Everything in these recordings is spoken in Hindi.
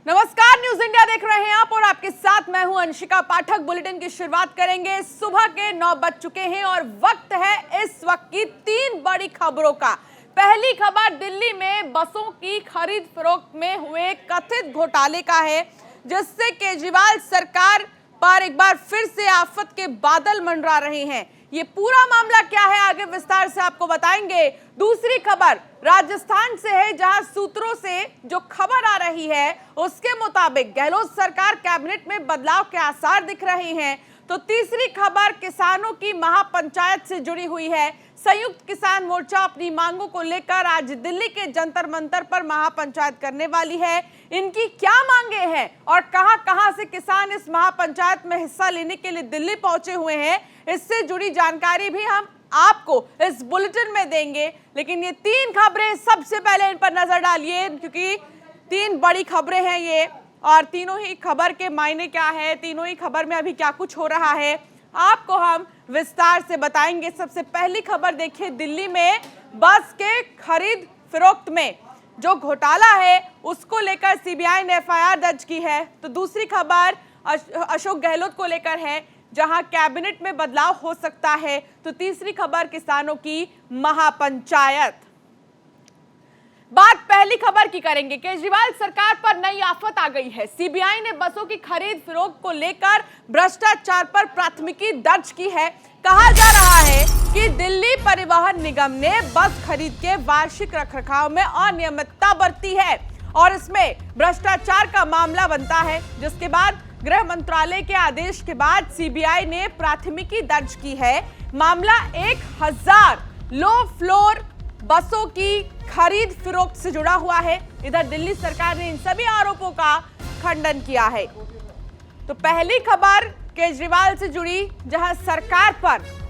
नमस्कार, न्यूज इंडिया देख रहे हैं आप और आपके साथ मैं हूं अंशिका पाठक। बुलेटिन की शुरुआत करेंगे। सुबह के 9 बज चुके हैं और वक्त है इस वक्त की 3 बड़ी खबरों का। पहली खबर दिल्ली में बसों की खरीद फरोख्त में हुए कथित घोटाले का है, जिससे केजरीवाल सरकार पर एक बार फिर से आफत के बादल मंडरा रहे हैं। ये पूरा मामला क्या है, आगे विस्तार से आपको बताएंगे। दूसरी खबर राजस्थान से है, जहां सूत्रों से जो खबर आ रही है उसके मुताबिक गहलोत सरकार कैबिनेट में बदलाव के आसार दिख रहे हैं। तो तीसरी खबर किसानों की महापंचायत से जुड़ी हुई है। संयुक्त किसान मोर्चा अपनी मांगों को लेकर आज दिल्ली के जंतर मंतर पर महापंचायत करने वाली है। इनकी क्या मांगे हैं और कहां-कहां से किसान इस महापंचायत में हिस्सा लेने के लिए दिल्ली पहुंचे हुए हैं, इससे जुड़ी जानकारी भी हम आपको इस बुलेटिन में देंगे। लेकिन ये 3 खबरें, सबसे पहले इन पर नजर डालिए, क्योंकि 3 बड़ी खबरें हैं ये, और तीनों ही खबर के मायने क्या है, तीनों ही खबर में अभी क्या कुछ हो रहा है, आपको हम विस्तार से बताएंगे। सबसे पहली खबर देखिए, दिल्ली में बस के खरीद फरोख्त में जो घोटाला है उसको लेकर सीबीआई ने एफआईआर दर्ज की है। तो दूसरी खबर अशोक गहलोत को लेकर है, जहां कैबिनेट में बदलाव हो सकता है। तो तीसरी खबर किसानों की महापंचायत। बात पहली खबर की करेंगे। केजरीवाल सरकार पर नई आफत आ गई है। सीबीआई ने बसों की खरीद फरोख्त को लेकर भ्रष्टाचार पर प्राथमिकी दर्ज की है। कहा जा रहा है कि दिल्ली परिवहन निगम ने बस खरीद के वार्षिक रखरखाव में अनियमितता बरती है और इसमें भ्रष्टाचार का मामला बनता है, जिसके बाद गृह मंत्रालय के आदेश के बाद सीबीआई ने प्राथमिकी दर्ज की है। मामला 1000 लो फ्लोर बसों की खरीद फरोख्त से जुड़ा हुआ है। इधर दिल्ली सरकार ने इन सभी आरोपों का खंडन किया है। तो पहली खबर केजरीवाल से जुड़ी, जहां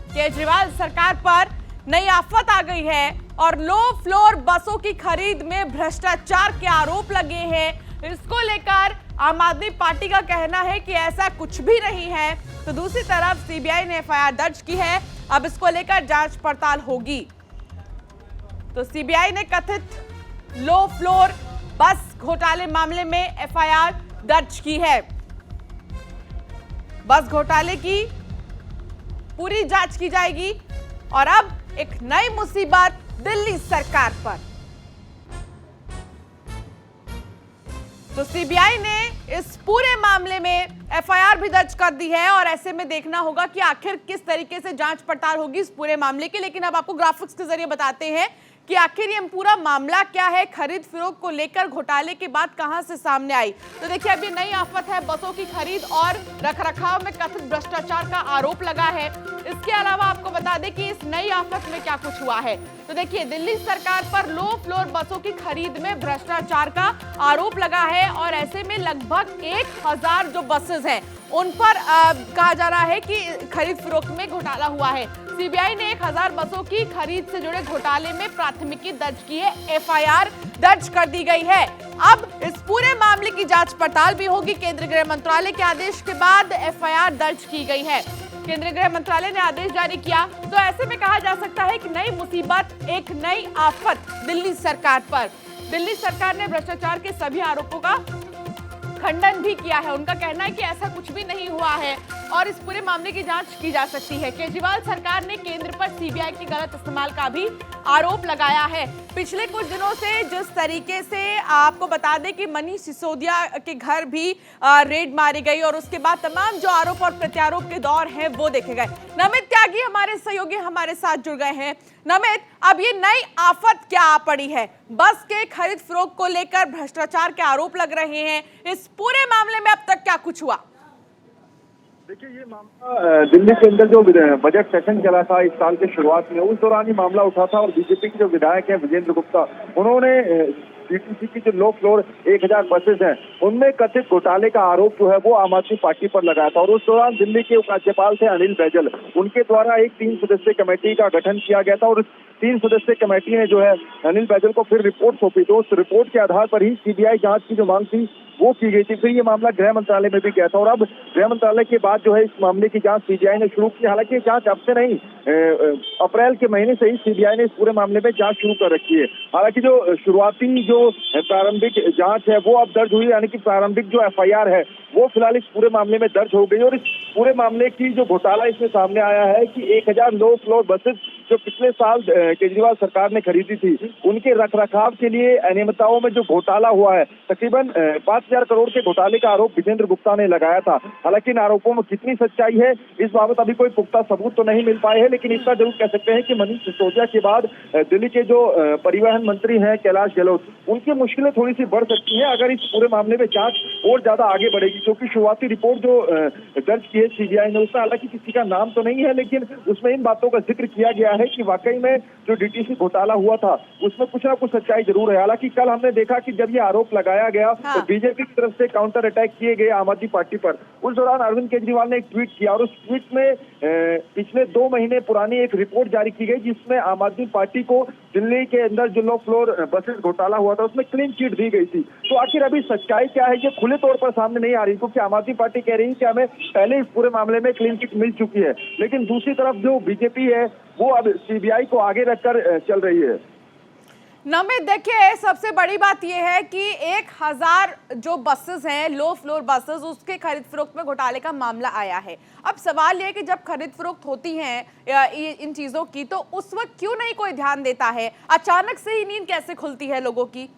केजरीवाल सरकार पर नई आफत आ गई है और लो फ्लोर बसों की खरीद में भ्रष्टाचार के आरोप लगे हैं। इसको लेकर आम आदमी पार्टी का कहना है कि ऐसा कुछ भी नहीं है। तो दूसरी तरफ सीबीआई ने एफआईआर दर्ज की है, अब इसको लेकर जांच पड़ताल होगी। तो सीबीआई ने कथित लो फ्लोर बस घोटाले मामले में एफआईआर दर्ज की है। बस घोटाले की पूरी जांच की जाएगी और अब एक नई मुसीबत दिल्ली सरकार पर। तो सीबीआई ने इस पूरे मामले में एफआईआर भी दर्ज कर दी है और ऐसे में देखना होगा कि आखिर किस तरीके से जांच पड़ताल होगी इस पूरे मामले की। लेकिन अब आपको ग्राफिक्स के जरिए बताते हैं कि आखिर ये पूरा मामला क्या है, खरीद फरोख्त को लेकर घोटाले के बाद कहां से सामने आई। तो देखिए, अभी नई आफत है, बसों की खरीद और रखरखाव में कथित भ्रष्टाचार का आरोप लगा है। इसके अलावा आपको बता दें कि इस नई आफत में क्या कुछ हुआ है। तो देखिए, दिल्ली सरकार पर लो फ्लोर बसों की खरीद में भ्रष्टाचार का आरोप लगा है और ऐसे में लगभग 1000 जो बसेस हैं उन पर कहा जा रहा है कि खरीद फरोख्त में घोटाला हुआ है। सीबीआई ने 1000 बसों की खरीद से जुड़े घोटाले में प्राथमिकी दर्ज की है, एफआईआर दर्ज कर दी गई है। अब इस पूरे मामले की जांच पड़ताल भी होगी। केंद्रीय गृह मंत्रालय के आदेश के बाद एफआईआर दर्ज की गई है। केंद्रीय गृह मंत्रालय ने आदेश जारी किया, तो ऐसे में कहा जा सकता है कि नई मुसीबत, एक नई आफत दिल्ली सरकार पर। दिल्ली सरकार ने भ्रष्टाचार के सभी आरोपों का खंडन भी किया है। उनका कहना है कि ऐसा कुछ भी नहीं हुआ है और इस पूरे मामले की जांच की जा सकती है। केजरीवाल सरकार ने केंद्र पर सीबीआई के गलत इस्तेमाल का भी आरोप लगाया है। पिछले कुछ दिनों से जिस तरीके से आपको बता दें कि मनीष सिसोदिया के घर भी रेड मारी गई और उसके बाद तमाम जो आरोप और प्रत्यारोप के दौर हैं वो देखे गए। नमित त्यागी हमारे सहयोगी हमारे साथ जुड़ गए हैं। नमित, अब ये नई आफत क्या आ पड़ी है? बस के खरीद फरोख्त को लेकर भ्रष्टाचार के आरोप लग रहे हैं। इस पूरे मामले में अब तक क्या कुछ हुआ? देखिए, ये मामला दिल्ली के अंदर जो बजट सेशन चला था इस साल के शुरुआत में, उस दौरान ही मामला उठा था और बीजेपी के जो विधायक हैं विजेंद्र गुप्ता, उन्होंने डीटीसी की जो लो फ्लोर 1000 बसेस हैं उनमें कथित घोटाले का आरोप जो है वो आम आदमी पार्टी पर लगाया था। और उस दौरान दिल्ली के उपराज्यपाल थे अनिल बैजल, उनके द्वारा एक 3 सदस्यीय कमेटी का गठन किया गया था और 3 सदस्यीय कमेटी ने जो है अनिल बैजल को फिर रिपोर्ट सौंपी। तो उस रिपोर्ट के आधार पर ही सीबीआई जांच की जो मांग थी वो की गई थी। फिर ये मामला गृह मंत्रालय में भी गया था और अब गृह मंत्रालय के बाद जो है इस मामले की जांच सीबीआई ने शुरू की। हालांकि जांच अब से नहीं, अप्रैल के महीने से ही सीबीआई ने इस पूरे मामले में जांच शुरू कर रखी है। हालांकि जो शुरुआती जो प्रारंभिक जांच है वो अब दर्ज हुई, यानी कि प्रारंभिक जो एफआईआर है वो फिलहाल इस पूरे मामले में दर्ज हो गई। और इस पूरे मामले की जो घोटाला इसमें सामने आया है कि 1000 लो फ्लोर बसेस जो पिछले साल केजरीवाल सरकार ने खरीदी थी, उनके रखरखाव के लिए अनियमितताओं में जो घोटाला हुआ है, तकरीबन 5000 करोड़ के घोटाले का आरोप विजेंद्र गुप्ता ने लगाया था। हालांकि इन आरोपों में कितनी सच्चाई है इस बाबत अभी कोई पुख्ता सबूत तो नहीं मिल पाए हैं, लेकिन इतना जरूर कह सकते हैं कि मनीष सिसोदिया के बाद दिल्ली के जो परिवहन मंत्री हैं कैलाश गहलोत, उनकी मुश्किलें थोड़ी सी बढ़ सकती हैं अगर इस पूरे मामले में जांच और ज्यादा आगे बढ़ेगी। क्योंकि शुरुआती रिपोर्ट जो दर्ज की है सीबीआई ने, उसमें हालांकि किसी का नाम तो नहीं है, लेकिन उसमें इन बातों का जिक्र किया गया है कि वाकई में जो डीटीसी घोटाला हुआ था उसमें कुछ ना कुछ सच्चाई जरूर है। हालांकि कल हमने देखा कि जब ये आरोप लगाया गया तो बीजेपी की तरफ से काउंटर अटैक किए गए आम आदमी पार्टी पर। उस दौरान अरविंद केजरीवाल ने एक ट्वीट किया और उस ट्वीट में पिछले 2 महीने पुरानी एक रिपोर्ट जारी की गई जिसमें आम आदमी पार्टी को दिल्ली के अंदर जो लो फ्लोर बसेस घोटाला हुआ था उसमें क्लीन चिट दी गई थी। तो आखिर अभी सच्चाई क्या है ये खुले तौर पर सामने नहीं आ रही, क्योंकि आम आदमी पार्टी कह रही है कि हमें पहले इस पूरे मामले में क्लीन चिट मिल चुकी है, लेकिन दूसरी तरफ जो बीजेपी है वो अब सीबीआई को आगे रखकर चल रही है। नमित, देखिए सबसे बड़ी बात यह है कि 1000 जो बसेस हैं, लो फ्लोर बसेस, उसके खरीद फरोख्त में घोटाले का मामला आया है। अब सवाल यह है कि जब खरीद फरोख्त होती है इन चीजों की, तो उस वक्त क्यों नहीं कोई ध्यान देता है? अचानक से ही नींद कैसे खुलती है लोगों की?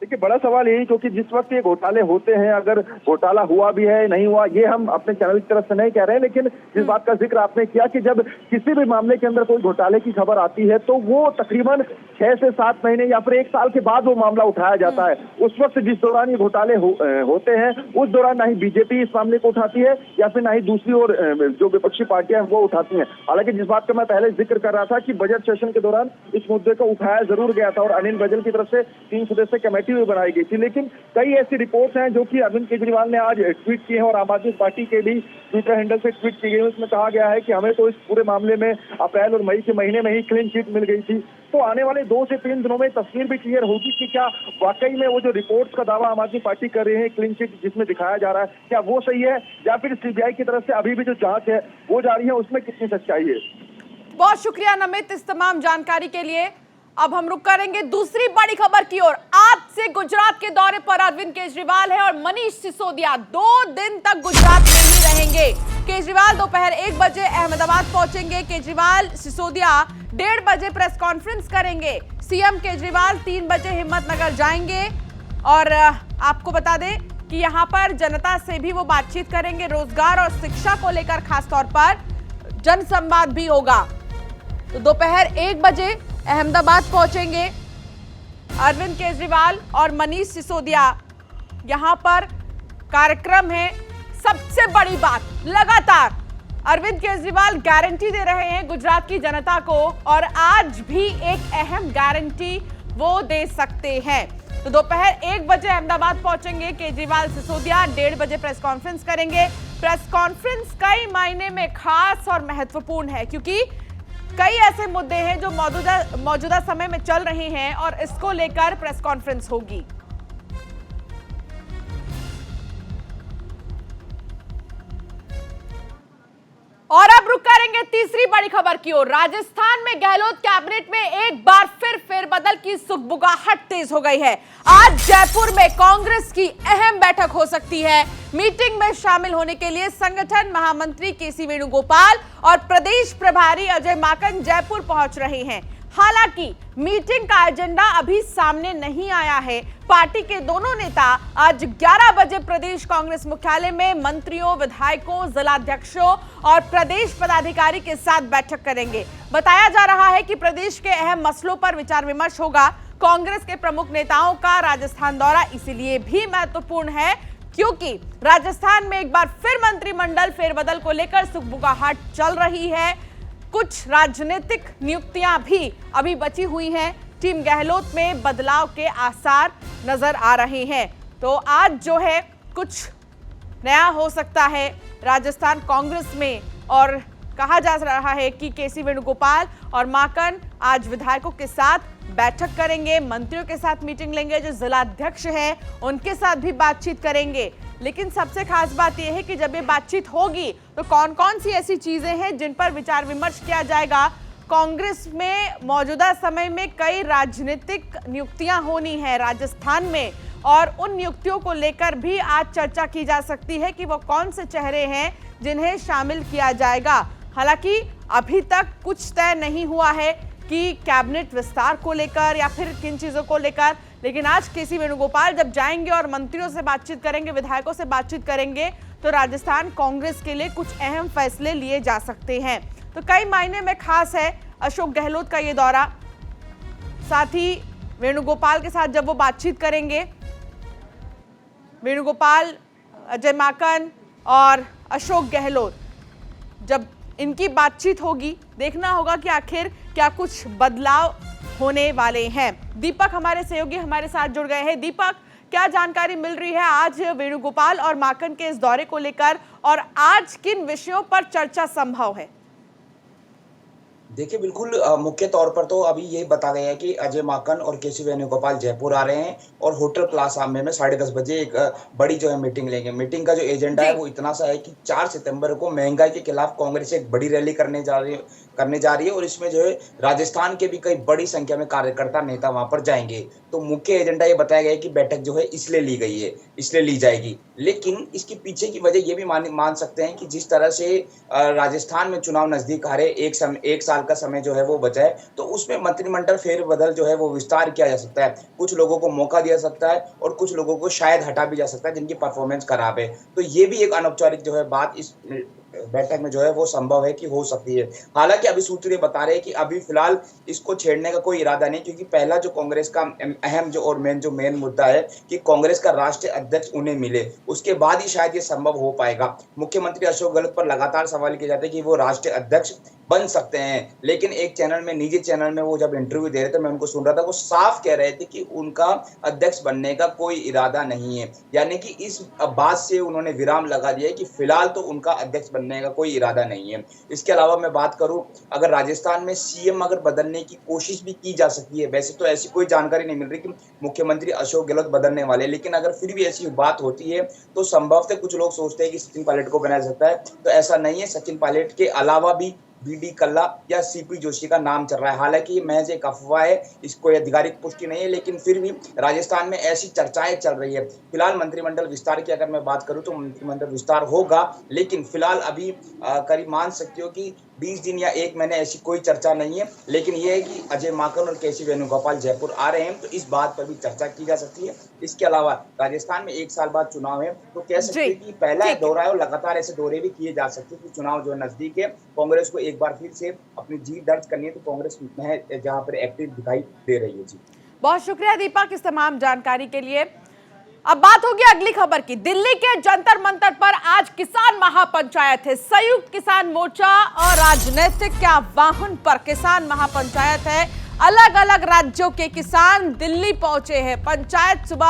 देखिए बड़ा सवाल यही, क्योंकि जिस वक्त ये घोटाले होते हैं, अगर घोटाला हुआ भी है नहीं हुआ ये हम अपने चैनल की तरफ से नहीं कह रहे हैं, लेकिन जिस बात का जिक्र आपने किया कि जब किसी भी मामले के अंदर कोई घोटाले की खबर आती है तो वो तकरीबन 6 से 7 महीने या फिर 1 साल के बाद वो मामला उठाया जाता है। उस वक्त जिस दौरान ये घोटाले होते हैं उस दौरान ना ही बीजेपी इस मामले को उठाती है या फिर ना ही दूसरी ओर जो विपक्षी पार्टियां हैं वो उठाती हैं। हालांकि जिस बात का मैं पहले जिक्र कर रहा था कि बजट सेशन के दौरान इस मुद्दे को उठाया जरूर गया था और अनिल बैजल की तरफ से 3 सदस्यीय कमेटी भी बनाई गई थी, लेकिन कई ऐसी रिपोर्ट्स हैं जो कि अरविंद केजरीवाल ने आज ट्वीट किए हैं और आम आदमी पार्टी के भी ट्विटर हैंडल से ट्वीट की गई। उसमें कहा गया है कि हमें तो इस पूरे मामले में अप्रैल और मई के महीने में ही क्लीन चिट मिल गई थी। तो आने वाले 2 से 3 दिनों में तस्वीर भी क्लियर होगी कि क्या वाकई में वो जो रिपोर्ट्स का दावा आम आदमी पार्टी कर रही है क्लीन चिट जिसमें दिखाया जा रहा है, क्या वो सही है या फिर सीबीआई की तरफ से अभी भी जो जांच है वो जारी है, उसमें कितनी सच्चाई है। बहुत शुक्रिया नमित इस तमाम जानकारी के लिए। अब हम रुक करेंगे दूसरी बड़ी खबर की ओर। आज से गुजरात के दौरे पर अरविंद केजरीवाल है और मनीष सिसोदिया 2 दिन तक गुजरात में ही रहेंगे। केजरीवाल दोपहर 1 बजे अहमदाबाद पहुंचेंगे। केजरीवाल सिसोदिया 1:30 बजे प्रेस कॉन्फ्रेंस करेंगे। सीएम केजरीवाल 3 बजे हिम्मतनगर जाएंगे और आपको बता दें कि यहां पर जनता से भी वो बातचीत करेंगे। रोजगार और शिक्षा को लेकर खासतौर पर जनसंवाद भी होगा। तो दोपहर 1 बजे अहमदाबाद पहुंचेंगे अरविंद केजरीवाल और मनीष सिसोदिया। यहां पर कार्यक्रम है। सबसे बड़ी बात, लगातार अरविंद केजरीवाल गारंटी दे रहे हैं गुजरात की जनता को और आज भी एक अहम गारंटी वो दे सकते हैं। तो दोपहर 1 बजे अहमदाबाद पहुंचेंगे केजरीवाल सिसोदिया, 1:30 बजे प्रेस कॉन्फ्रेंस करेंगे। प्रेस कॉन्फ्रेंस कई मायने में खास और महत्वपूर्ण है क्योंकि कई ऐसे मुद्दे हैं जो मौजूदा समय में चल रहे हैं और इसको लेकर प्रेस कॉन्फ्रेंस होगी। और अब रुक करेंगे तीसरी बड़ी खबर की ओर। राजस्थान में गहलोत कैबिनेट में एक बार फिर फेरबदल की सुगबुगाहट तेज हो गई है। आज जयपुर में कांग्रेस की अहम बैठक हो सकती है। मीटिंग में शामिल होने के लिए संगठन महामंत्री केसी वेणुगोपाल और प्रदेश प्रभारी अजय माकन जयपुर पहुंच रहे हैं। हालांकि मीटिंग का एजेंडा अभी सामने नहीं आया है। पार्टी के दोनों नेता आज 11 बजे प्रदेश कांग्रेस मुख्यालय में मंत्रियों, विधायकों, जिलाध्यक्षों और प्रदेश पदाधिकारी के साथ बैठक करेंगे। बताया जा रहा है कि प्रदेश के अहम मसलों पर विचार विमर्श होगा। कांग्रेस के प्रमुख नेताओं का राजस्थान दौरा इसीलिए भी महत्वपूर्ण है क्योंकि राजस्थान में एक बार फिर मंत्रिमंडल फेरबदल को लेकर सुगबुगाहट चल रही है। कुछ राजनीतिक नियुक्तियां भी अभी बची हुई हैं। टीम गहलोत में बदलाव के आसार नजर आ रहे हैं। तो आज जो है कुछ नया हो सकता है राजस्थान कांग्रेस में और कहा जा रहा है कि केसी वेणुगोपाल और माकन आज विधायकों के साथ बैठक करेंगे, मंत्रियों के साथ मीटिंग लेंगे, जो जिलाध्यक्ष हैं उनके साथ भी बातचीत करेंगे। लेकिन सबसे खास बात यह है कि जब ये बातचीत होगी तो कौन कौन सी ऐसी चीजें हैं जिन पर विचार विमर्श किया जाएगा। कांग्रेस में मौजूदा समय में कई राजनीतिक नियुक्तियां होनी है राजस्थान में, और उन नियुक्तियों को लेकर भी आज चर्चा की जा सकती है कि वो कौन से चेहरे हैं जिन्हें शामिल किया जाएगा। हालांकि अभी तक कुछ तय नहीं हुआ है कि कैबिनेट विस्तार को लेकर या फिर किन चीजों को लेकर, लेकिन आज केसी वेणुगोपाल जब जाएंगे और मंत्रियों से बातचीत करेंगे, विधायकों से बातचीत करेंगे, तो राजस्थान कांग्रेस के लिए कुछ अहम फैसले लिए जा सकते हैं। तो कई मायने में खास है अशोक गहलोत का ये दौरा। साथ ही वेणुगोपाल के साथ जब वो बातचीत करेंगे, वेणुगोपाल, अजय माकन और अशोक गहलोत, जब इनकी बातचीत होगी, देखना होगा कि आखिर क्या कुछ बदलाव होने वाले हैं। दीपक हमारे सहयोगी हमारे साथ जुड़ गए हैं। दीपक, क्या जानकारी मिल रही है आज वेणुगोपाल और माकन के इस दौरे को लेकर, और आज किन विषयों पर चर्चा संभव है? देखिए, बिल्कुल मुख्य तौर पर तो अभी ये बता गया है कि अजय माकन और केसी वेणुगोपाल जयपुर आ रहे हैं और होटल प्लाजा में 10:30 बजे एक बड़ी जो है मीटिंग लेंगे। मीटिंग का जो एजेंडा है वो इतना सा है कि 4 सितंबर को महंगाई के खिलाफ कांग्रेस एक बड़ी रैली करने जा रही है और इसमें जो है राजस्थान के भी कई बड़ी संख्या में कार्यकर्ता नेता वहां पर जाएंगे। तो मुख्य एजेंडा ये बताया गया है कि बैठक जो है इसलिए ली गई है, इसलिए ली जाएगी। लेकिन इसके पीछे की वजह ये भी मान सकते हैं कि जिस तरह से राजस्थान में चुनाव नजदीक आ रहे, एक साल का समय जो है वो बचा है, तो उसमें मंत्रिमंडल फेरबदल जो है वो विस्तार किया जा सकता है। कुछ लोगों को मौका दिया सकता है और कुछ लोगों को शायद हटा भी जा सकता है जिनकी परफॉर्मेंस खराब है। तो ये भी एक अनौपचारिक जो है बात इस बैठक में जो है वो संभव है कि हो सकती है। हालांकि अभी सूत्र ये बता रहे हैं कि अभी फिलहाल इसको छेड़ने का कोई इरादा नहीं, क्योंकि पहला जो कांग्रेस का अहम जो और मेन मुद्दा है कि कांग्रेस का राष्ट्रीय अध्यक्ष उन्हें मिले, उसके बाद ही शायद ये संभव हो पाएगा। मुख्यमंत्री अशोक गहलोत पर लगातार सवाल किए जाते हैं कि वो राष्ट्रीय अध्यक्ष बन सकते हैं, लेकिन एक चैनल में, निजी चैनल में वो जब इंटरव्यू दे रहे थे, मैं उनको सुन रहा था, वो साफ कह रहे थे कि उनका अध्यक्ष बनने का कोई इरादा नहीं है। यानी कि इस बात से उन्होंने विराम लगा दिया है कि फिलहाल तो उनका अध्यक्ष बनने का कोई इरादा नहीं है। इसके अलावा मैं बात करूं, अगर राजस्थान में सीएम अगर बदलने की कोशिश भी की जा सकती है, वैसे तो ऐसी कोई जानकारी नहीं मिल रही कि मुख्यमंत्री अशोक गहलोत बदलने वाले, लेकिन अगर फिर भी ऐसी बात होती है तो संभवतः कुछ लोग सोचते हैं कि सचिन पायलट को बनाया जा सकता है। तो ऐसा नहीं है, सचिन पायलट के अलावा भी बीडी कल्ला या सीपी जोशी का नाम चल रहा है। हालांकि ये महज एक अफवाह है, इसको आधिकारिक पुष्टि नहीं है, लेकिन फिर भी राजस्थान में ऐसी चर्चाएं चल रही है। फिलहाल मंत्रिमंडल विस्तार की अगर मैं बात करूं तो मंत्रिमंडल विस्तार होगा, लेकिन फिलहाल अभी करीब मान सकते हो कि 20 दिन या 1 महीने ऐसी कोई चर्चा नहीं है। लेकिन यह है कि अजय माकन और केसी वेणुगोपाल जयपुर आ रहे हैं, तो इस बात पर भी चर्चा की जा सकती है। इसके अलावा राजस्थान में 1 साल बाद चुनाव है, तो कह सकते हैं कि पहला दौरा है और लगातार ऐसे दौरे भी किए जा सकते हैं कि चुनाव जो नजदीक है, कांग्रेस को एक बार फिर से अपनी जीत दर्ज करनी है, तो कांग्रेस में जहां पर एक्टिव दिखाई दे रही है। जी, बहुत शुक्रिया दीपक इस तमाम जानकारी के लिए। अब बात होगी अगली खबर की। दिल्ली के जंतर मंतर पर आज किसान महापंचायत है। संयुक्त किसान मोर्चा और राजनीतिक के आह्वान पर किसान महापंचायत है। अलग अलग राज्यों के किसान दिल्ली पहुंचे हैं। पंचायत सुबह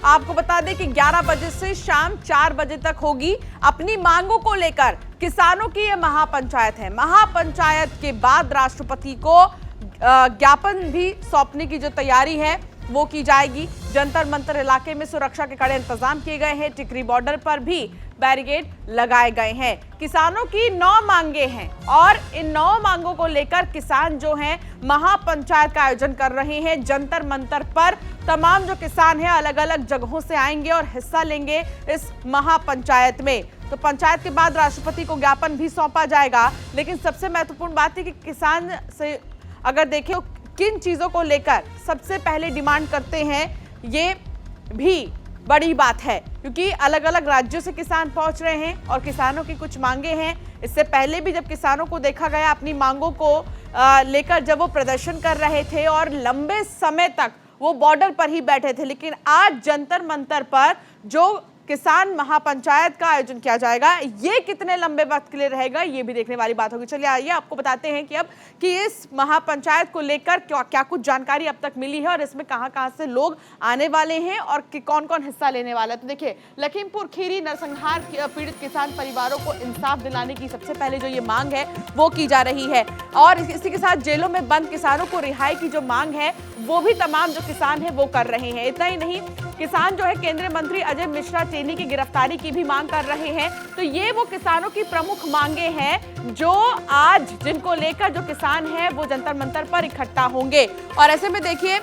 आपको बता दें कि 11 बजे से शाम 4 बजे तक होगी। अपनी मांगों को लेकर किसानों की यह महापंचायत है। महापंचायत के बाद राष्ट्रपति को ज्ञापन भी सौंपने की जो तैयारी है वो की जाएगी। जंतर मंतर इलाके में सुरक्षा के कड़े इंतजाम किए गए हैं। टिकरी बॉर्डर पर भी बैरिकेड लगाए गए हैं। किसानों की 9 मांगे हैं और इन 9 मांगों को लेकर किसान जो हैं महापंचायत का आयोजन कर रहे हैं। जंतर मंतर पर तमाम जो किसान हैं अलग अलग जगहों से आएंगे और हिस्सा लेंगे इस महापंचायत में। तो पंचायत के बाद राष्ट्रपति को ज्ञापन भी सौंपा जाएगा। लेकिन सबसे महत्वपूर्ण बात है कि किसान से अगर देखें किन चीजों को लेकर सबसे पहले डिमांड करते हैं, ये भी बड़ी बात है, क्योंकि अलग अलग राज्यों से किसान पहुंच रहे हैं और किसानों की कुछ मांगे हैं। इससे पहले भी जब किसानों को देखा गया अपनी मांगों को लेकर जब वो प्रदर्शन कर रहे थे और लंबे समय तक वो बॉर्डर पर ही बैठे थे, लेकिन आज जंतर मंतर पर जो किसान महापंचायत का आयोजन किया जाएगा। ये कितने लंबे वक्त के लिए रहेगा ये भी देखने वाली बात होगी। चलिए आइए आपको बताते हैं कि अब कि इस महापंचायत को लेकर क्या कुछ जानकारी अब तक मिली है और इसमें कहां से लोग आने वाले हैं और कौन कौन हिस्सा लेने वाला है। तो देखिए, लखीमपुर खीरी नरसंहार पीड़ित किसान परिवारों को इंसाफ दिलाने की सबसे पहले जो ये मांग है वो की जा रही है और इसी के साथ जेलों में बंद किसानों को रिहाई की जो मांग है वो भी तमाम जो किसान है वो कर रहे हैं। इतना ही नहीं, किसान जो है केंद्रीय मंत्री अजय मिश्रा टेनी की गिरफ्तारी की भी मांग कर रहे हैं। तो ये वो किसानों की प्रमुख मांगे हैं जो आज जिनको लेकर जो किसान है वो जंतर मंतर पर इकट्ठा होंगे। और ऐसे में देखिए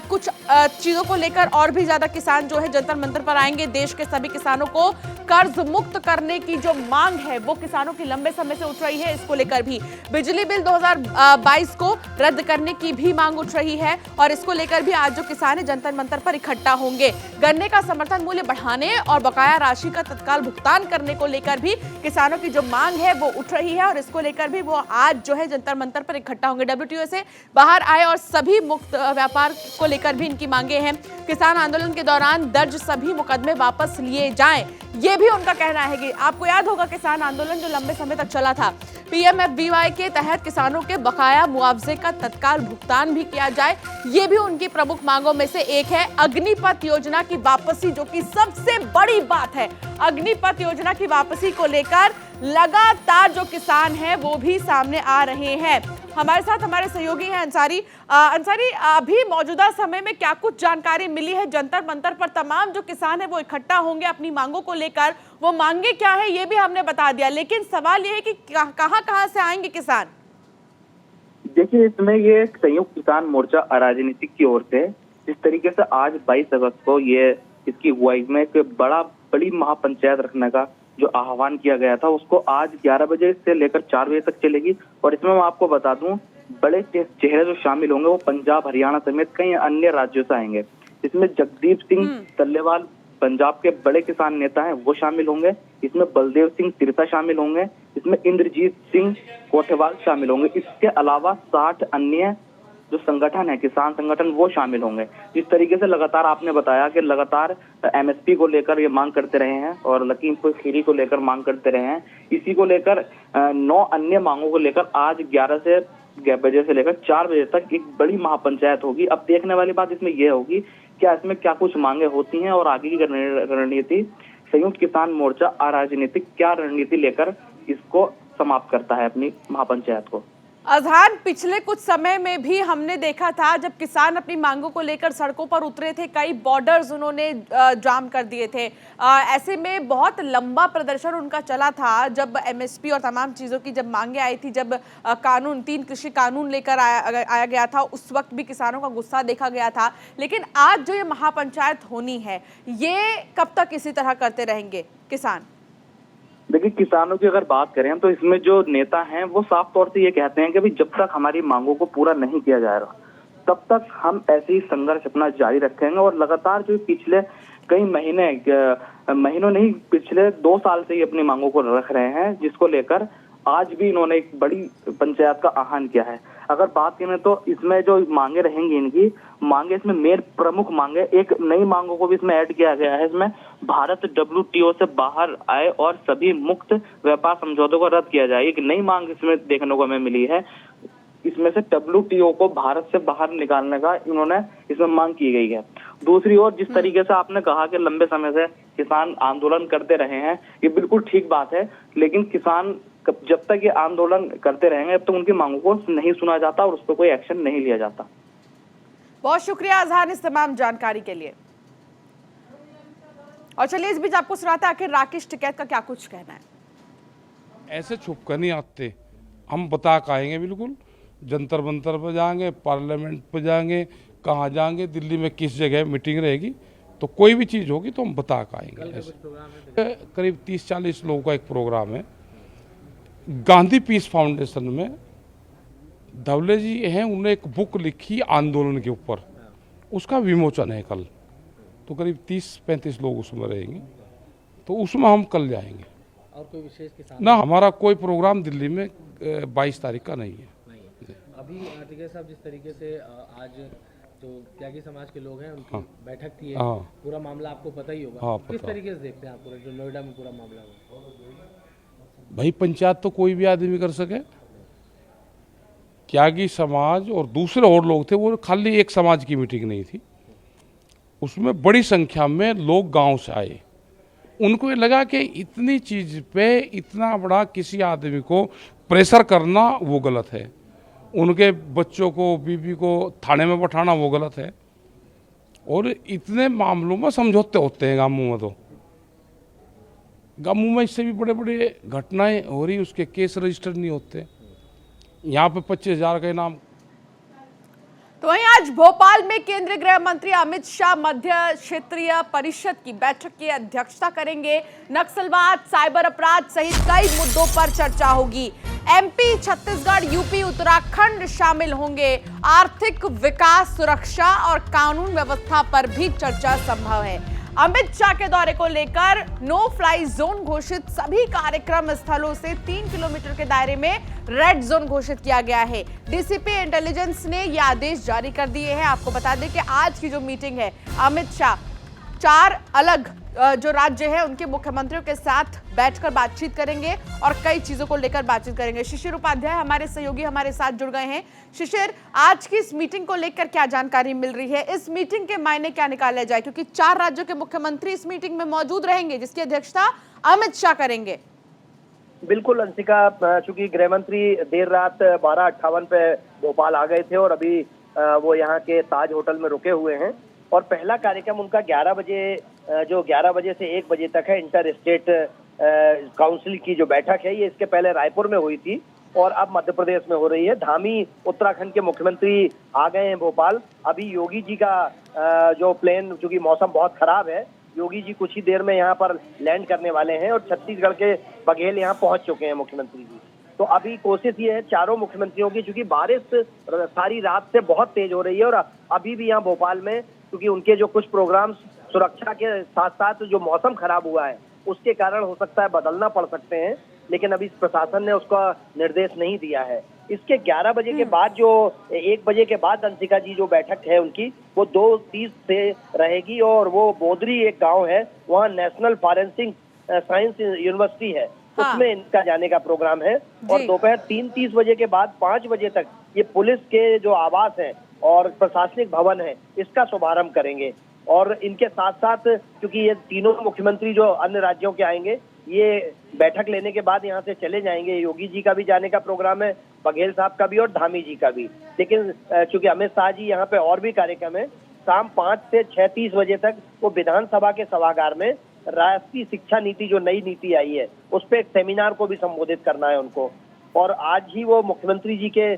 कुछ चीजों को लेकर और भी ज्यादा किसान जो है जंतर मंतर पर आएंगे। देश के सभी किसानों को कर्ज मुक्त करने की जो मांग है वो किसानों की लंबे समय से उठ रही है। इसको लेकर भी बिजली बिल 2022 को रद्द करने की भी मांग उठ रही है और इसको लेकर भी आज जो किसान है जंतर मंतर पर इकट्ठा होंगे। गन्ने का समर्थन मूल्य बढ़ाने और बकाया राशि का तत्काल भुगतान करने को लेकर भी किसानों की जो मांग है वो उठ रही है और इसको लेकर भी वो आज जो है जंतर मंतर पर इकट्ठा होंगे। WTO से बाहर आए और सभी मुक्त व्यापार को लेकर भी इनकी मांगे हैं। किसान आंदोलन के दौरान दर्ज सभी मुकदमे वापस लिए जाएं, ये भी उनका कहना है। कि आपको याद होगा किसान आंदोलन जो लंबे समय तक चला था, PMFBY के तहत किसानों के बकाया मुआवजे का तत्काल भुगतान भी किया जाए, ये भी उनकी प्रमुख मांगों में से एक है। अग्निपथ योजना की वापसी जो कि सबसे बड़ी बात है, अग्निपथ योजना की वापसी को लेकर लगातार जो किसान हैं वो भी सामने आ रहे हैं। हमारे साथ हमारे सहयोगी हैं अंसारी। अंसारी, अभी मौजूदा समय में क्या कुछ जानकारी मिली है? जंतर मंतर पर तमाम जो किसान है वो इकट्ठा होंगे अपनी मांगों को लेकर। वो मांगे क्या है ये भी हमने बता दिया, लेकिन सवाल ये है कि कहां से आएंगे किसान? देखिए, इसमें ये संयुक्त किसान मोर्चा अराजनीतिक की ओर से जिस तरीके से आज 22 अगस्त को ये इसकी अगुवाई में एक बड़ी महापंचायत रखने का जो आह्वान किया गया था उसको आज 11 बजे से लेकर 4 बजे तक चलेगी। और इसमें मैं आपको बता दूं, बड़े चेहरे जो शामिल होंगे वो पंजाब, हरियाणा समेत कई अन्य राज्यों से आएंगे। इसमें जगदीप सिंह टल्लेवाल पंजाब के बड़े किसान नेता हैं वो शामिल होंगे, इसमें बलदेव सिंह तिरसा शामिल होंगे, इसमें इंद्रजीत सिंह कोठेवाल शामिल होंगे। इसके अलावा 60 अन्य जो संगठन है, किसान संगठन, वो शामिल होंगे। इस तरीके से लगातार आपने बताया कि लगातार MSP को लेकर ये मांग करते रहे हैं और लखीमपुर खीरी को लेकर मांग करते रहे हैं। इसी को लेकर 9 अन्य मांगों को लेकर आज 11 बजे से लेकर 4 बजे तक एक बड़ी महापंचायत होगी। अब देखने वाली बात इसमें यह होगी क्या इसमें क्या कुछ मांगे होती हैं और आगे की रणनीति संयुक्त किसान मोर्चा अराजनीतिक क्या रणनीति लेकर इसको समाप्त करता है अपनी महापंचायत को। अजहान, पिछले कुछ समय में भी हमने देखा था जब किसान अपनी मांगों को लेकर सड़कों पर उतरे थे, कई बॉर्डर्स उन्होंने जाम कर दिए थे। ऐसे में बहुत लंबा प्रदर्शन उनका चला था जब MSP और तमाम चीज़ों की जब मांगे आई थी, जब कानून 3 कृषि कानून लेकर आया गया था, उस वक्त भी किसानों का गुस्सा देखा गया था। लेकिन आज जो ये महापंचायत होनी है, ये कब तक इसी तरह करते रहेंगे किसान? देखिए, किसानों की अगर बात करें तो इसमें जो नेता हैं वो साफ तौर से ये कहते हैं कि भाई जब तक हमारी मांगों को पूरा नहीं किया जाएगा तब तक हम ऐसे ही संघर्ष अपना जारी रखेंगे। और लगातार जो पिछले कई महीनों नहीं, पिछले 2 साल से ही अपनी मांगों को रख रहे हैं, जिसको लेकर आज भी इन्होंने एक बड़ी पंचायत का आह्वान किया है। अगर बात करें तो इसमें जो मांगे रहेंगी, इनकी मांगे, इसमें मेन प्रमुख मांगे, एक नई मांगों को भी इसमें ऐड किया गया है। इसमें भारत WTO से बाहर आए और सभी मुक्त व्यापार समझौतों को रद्द किया जाए, एक नई मांग इसमें देखने को हमें मिली है। इसमें से WTO को भारत से बाहर निकालने का इन्होंने इसमें मांग की गई है। दूसरी ओर जिस तरीके से आपने कहा कि लंबे समय से किसान आंदोलन करते रहे हैं, ये बिल्कुल ठीक बात है, लेकिन किसान जब तक ये आंदोलन करते रहेंगे तब तक उनकी मांगों को नहीं सुना जाता और उस पर कोई एक्शन नहीं लिया जाता। बहुत शुक्रिया अजहान इस तमाम जानकारी के लिए। और चलिए इस बीच आपको सुनाते आखिर राकेश टिकैत का क्या कुछ कहना है। ऐसे छुप कर नहीं आते, हम बता के आएंगे, बिल्कुल जंतर मंतर पर जाएंगे, पार्लियामेंट पर जाएंगे, कहाँ जाएंगे, दिल्ली में किस जगह मीटिंग रहेगी, तो कोई भी चीज़ होगी तो हम बता के आएंगे। करीब 30-40 लोगों का एक प्रोग्राम है गांधी पीस फाउंडेशन में। धवले जी हैं, उन्होंने एक बुक लिखी आंदोलन के ऊपर, उसका विमोचन है कल, तो करीब 30-35 लोग उसमें रहेंगे, तो उसमें हम कल जाएंगे। और कोई विशेष किसान ना, हमारा कोई प्रोग्राम दिल्ली में 22 तारीख का नहीं है। अभी टिकैत साहब जिस तरीके से आज जो त्यागी समाज के लोग हैं उनकी बैठक थी, हाँ। पूरा मामला आपको पता ही होगा। हाँ, किस पता। तरीके से देखते हैं आप पूरे जो नोएडा में पूरा मामला हुआ? भाई पंचायत तो कोई भी आदमी कर सके। त्यागी समाज और दूसरे और लोग थे, वो खाली एक समाज की मीटिंग नहीं थी, उसमें बड़ी संख्या में लोग गांव से आए। उनको ये लगा कि इतनी चीज पे इतना बड़ा किसी आदमी को प्रेशर करना वो गलत है, उनके बच्चों को बीबी को थाने में बैठाना वो गलत है, और इतने मामलों में समझौते होते हैं गांवों में। तो गांवों में इससे भी बड़े बड़े घटनाएं हो रही, उसके केस रजिस्टर नहीं होते। यहाँ पे 25,000 का इनाम। तो वहीं आज भोपाल में केंद्रीय गृह मंत्री अमित शाह मध्य क्षेत्रीय परिषद की बैठक की अध्यक्षता करेंगे। नक्सलवाद, साइबर अपराध सहित कई मुद्दों पर चर्चा होगी। एमपी, छत्तीसगढ़, यूपी, उत्तराखंड शामिल होंगे। आर्थिक विकास, सुरक्षा और कानून व्यवस्था पर भी चर्चा संभव है। अमित शाह के दौरे को लेकर नो फ्लाई जोन घोषित, सभी कार्यक्रम स्थलों से 3 किलोमीटर के दायरे में रेड जोन घोषित किया गया है। डीसीपी इंटेलिजेंस ने ये आदेश जारी कर दिए हैं। आपको बता दें कि आज की जो मीटिंग है, अमित शाह 4 अलग जो राज्य है उनके मुख्यमंत्रियों के साथ बैठकर बातचीत करेंगे और कई चीजों को लेकर बातचीत करेंगे। शिशिर उपाध्याय हमारे सहयोगी हमारे साथ जुड़ गए हैं। शिशिर, आज की इस मीटिंग को लेकर क्या जानकारी मिल रही है? इस मीटिंग के मायने क्या निकाले जाए, क्योंकि 4 राज्यों के मुख्यमंत्री इस मीटिंग में मौजूद रहेंगे जिसकी अध्यक्षता अमित शाह करेंगे। बिल्कुल अंशिका, चूंकि गृह मंत्री देर रात 12:58 पे भोपाल आ गए थे और अभी वो यहाँ के ताज होटल में रुके हुए हैं, और पहला कार्यक्रम उनका 11 बजे जो 11 बजे से 1 बजे तक है, इंटर स्टेट काउंसिल की जो बैठक है, ये इसके पहले रायपुर में हुई थी और अब मध्य प्रदेश में हो रही है। धामी उत्तराखंड के मुख्यमंत्री आ गए हैं भोपाल। अभी योगी जी का जो प्लेन, चूंकि मौसम बहुत खराब है, योगी जी कुछ ही देर में यहाँ पर लैंड करने वाले हैं और छत्तीसगढ़ के बघेल यहाँ पहुंच चुके हैं मुख्यमंत्री जी। तो अभी कोशिश ये है चारों मुख्यमंत्रियों की, चूंकि बारिश सारी रात से बहुत तेज हो रही है और अभी भी यहाँ भोपाल में, क्योंकि उनके जो कुछ प्रोग्राम सुरक्षा के साथ साथ जो मौसम खराब हुआ है उसके कारण हो सकता है बदलना पड़ सकते हैं, लेकिन अभी प्रशासन ने उसका निर्देश नहीं दिया है। इसके 11 बजे के बाद जो 1 बजे के बाद अंशिका जी जो बैठक है उनकी, वो 2:30 से रहेगी और वो बोदरी एक गांव है, वहाँ नेशनल फॉरेंसिक साइंस यूनिवर्सिटी है, उसमें इनका जाने का प्रोग्राम है। और दोपहर 3:30 बजे के बाद 5 बजे तक ये पुलिस के जो आवास है और प्रशासनिक भवन है, इसका शुभारंभ करेंगे। और इनके साथ साथ, क्योंकि ये तीनों मुख्यमंत्री जो अन्य राज्यों के आएंगे, ये बैठक लेने के बाद यहाँ से चले जाएंगे। योगी जी का भी जाने का प्रोग्राम है, बघेल साहब का भी और धामी जी का भी। लेकिन चूंकि अमित शाह जी यहाँ पे और भी कार्यक्रम है, शाम 5 से 6:30 बजे तक वो विधानसभा के सभागार में राष्ट्रीय शिक्षा नीति, जो नई नीति आई है, उस पर एक सेमिनार को भी संबोधित करना है उनको। और आज ही वो मुख्यमंत्री जी के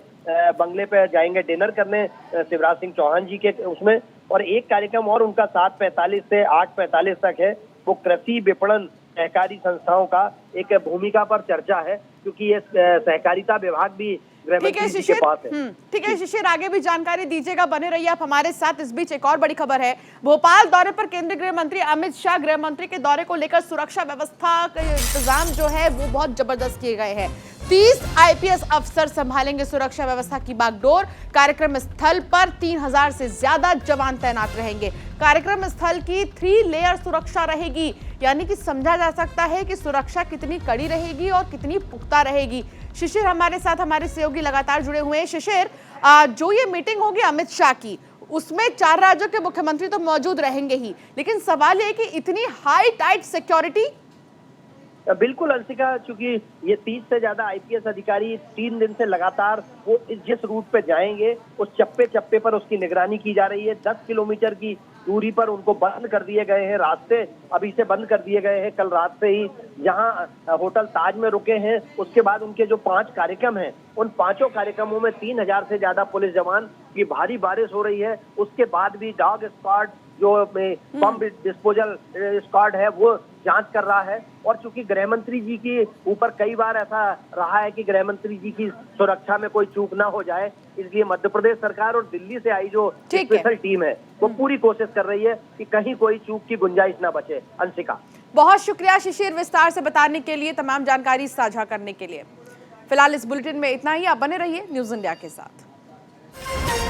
बंगले पे जाएंगे डिनर करने, शिवराज सिंह चौहान जी के उसमें। और एक कार्यक्रम और उनका 7:45 से 8:45 तक है, वो कृषि विपणन सहकारी संस्थाओं का एक भूमिका पर चर्चा है, क्योंकि ये सहकारिता विभाग भी गृहमंत्री जी के पास है। ठीक है शिशिर, आगे भी जानकारी दीजिएगा, बने रहिए आप हमारे साथ। इस बीच एक और बड़ी खबर है, भोपाल दौरे पर केंद्रीय गृह मंत्री अमित शाह। गृह मंत्री के दौरे को लेकर सुरक्षा व्यवस्था के इंतजाम जो है वो बहुत जबरदस्त किए गए हैं। 30 आईपीएस अफसर संभालेंगे सुरक्षा व्यवस्था की बागडोर। कार्यक्रम स्थल पर 3000 से ज्यादा जवान तैनात रहेंगे। कार्यक्रम स्थल की 3 लेयर सुरक्षा रहेगी, यानी कि समझा जा सकता है कि सुरक्षा कितनी कड़ी रहेगी और कितनी पुख्ता रहेगी। शिशिर हमारे साथ, हमारे सहयोगी लगातार जुड़े हुए हैं। शिशिर, जो ये मीटिंग होगी अमित शाह की, उसमें 4 राज्यों के मुख्यमंत्री तो मौजूद रहेंगे ही, लेकिन सवाल ये कि इतनी हाई टाइट सिक्योरिटी। बिल्कुल अंशिका, चूंकि ये 30 से ज्यादा आईपीएस अधिकारी 3 दिन से लगातार वो जिस रूट पे जाएंगे उस चप्पे चप्पे पर उसकी निगरानी की जा रही है। 10 किलोमीटर की दूरी पर उनको बंद कर दिए गए हैं, रास्ते अभी से बंद कर दिए गए हैं। कल रात से ही जहां होटल ताज में रुके हैं, उसके बाद उनके जो 5 कार्यक्रम हैं, उन 5 कार्यक्रमों में 3000 से ज्यादा पुलिस जवान की भारी बारिश हो रही है। उसके बाद भी डॉग स्क्वाड, जो बम डिस्पोजल स्क्वाड है, वो जांच कर रहा है। और चूंकि गृह मंत्री जी की ऊपर कई बार ऐसा रहा है कि गृह मंत्री जी की सुरक्षा में कोई चूक ना हो जाए, इसलिए मध्य प्रदेश सरकार और दिल्ली से आई जो स्पेशल टीम है, वो पूरी कोशिश कर रही है कि कहीं कोई चूक की गुंजाइश ना बचे। अंशिका, बहुत शुक्रिया शिशिर, विस्तार से बताने के लिए, तमाम जानकारी साझा करने के लिए। फिलहाल इस बुलेटिन में इतना ही। आप बने रहिए न्यूज इंडिया के साथ।